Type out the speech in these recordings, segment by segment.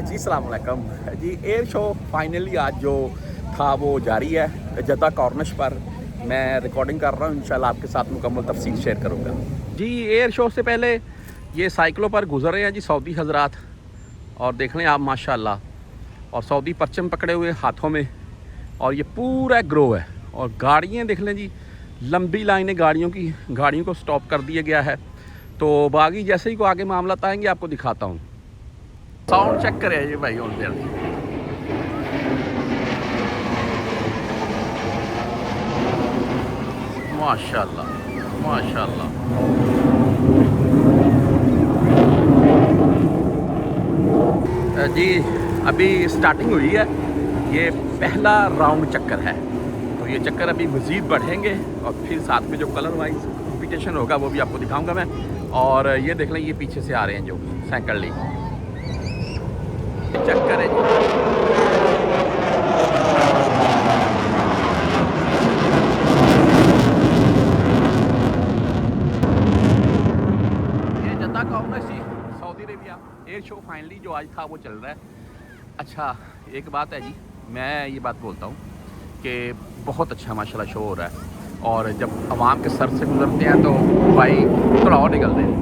जी सलामुअलैकुम जी। Air show finally आज जो था वो जारी है जद्दा कॉर्निश पर। मैं रिकॉर्डिंग कर रहा हूँ, इंशाल्लाह आपके साथ मुकम्मल तफसील शेयर करूँगा जी। एयर शो से पहले ये साइकिलों पर गुजर रहे हैं जी सऊदी हजरात, और देख लें आप माशाल्लाह, और सऊदी परचम पकड़े हुए हाथों में, और ये पूरा ग्रो है। और गाड़ियाँ देख लें जी, लंबी लाइनें गाड़ियों को स्टॉप कर दिया गया है। तो बागी जैसे ही को आगे मामला आएंगे आपको दिखाता हूँ। साउंड चेक करे जी भाई ऑन देयर। माशाल्लाह माशाल्लाह। जी अभी स्टार्टिंग हुई है, ये पहला राउंड चक्कर है। तो ये चक्कर अभी मज़ीद बढ़ेंगे और फिर साथ में जो कलर वाइज कॉम्पिटिशन होगा वो भी आपको दिखाऊंगा मैं। और ये देख लें, ये पीछे से आ रहे हैं जो साइकिल ली चक्कर है जी। ये जद्दा कॉर्निश जी, Saudi Arabia. Air show finally जो आज था वो चल रहा है। अच्छा एक बात है जी, मैं ये बात बोलता हूँ कि बहुत अच्छा माशाल्लाह शो हो रहा है। और जब आवाम के सर से गुजरते हैं तो भाई थोड़ा और निकलते हैं।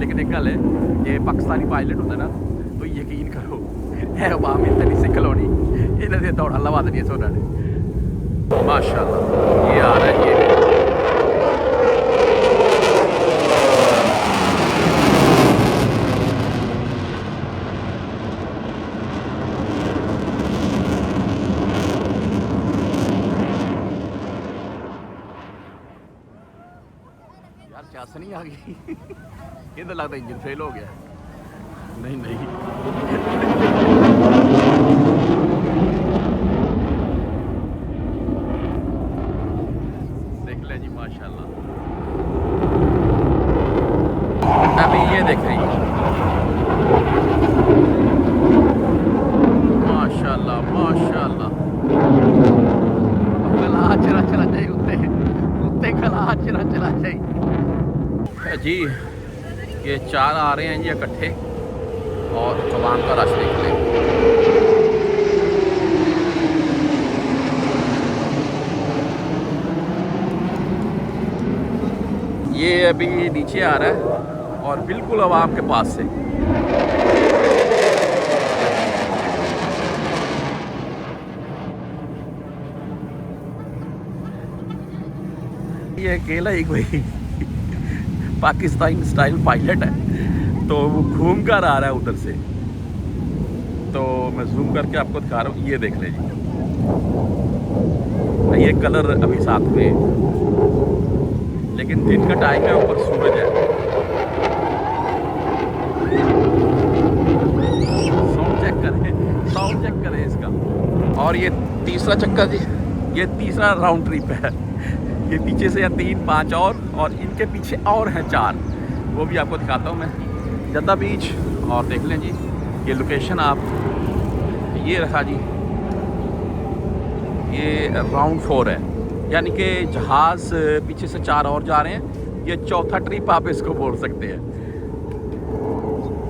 लेकिन एक गल है, ये पाकिस्तानी पायलट होता है ना, तो यकीन करो है आवाम इतनी सिखल होनी, इन्हें दौड़ा लवा देनी सोना ने। माशाल्लाह ये आ रहा है ये। यार चास नहीं आ गई ये तो लगता इंजन फेल हो गया। नहीं नहीं देख ले जी माशाल्लाह। अभी ये देख रही है माशाल्लाह माशाल्लाह। कला चला चला जाए उत्ते कला चला जाए जी। ये चार आ रहे हैं जी इकट्ठे, और जवान का रश देख लें। ये अभी नीचे आ रहा है और बिल्कुल आवाम के पास से। ये अकेला ही कोई पाकिस्तानी स्टाइल पायलट है, तो वो घूम कर आ रहा है उधर से। तो मैं जूम करके आपको दिखा रहा हूँ, ये देख ले जी। ये कलर अभी साथ में है, लेकिन दिन का टाइम है, ऊपर सूरज है। साउंड चेक करें इसका। और ये तीसरा चक्कर जी, ये तीसरा राउंड ट्रिप है। ये पीछे से या 3 5 और इनके पीछे और हैं 4, वो भी आपको दिखाता हूँ मैं। जद्दा बीच, और देख लें जी ये लोकेशन आप, ये रखा जी, ये राउंड 4 है, यानी कि जहाज़ पीछे से 4 और जा रहे हैं। ये चौथा ट्रिप आप इसको बोल सकते हैं।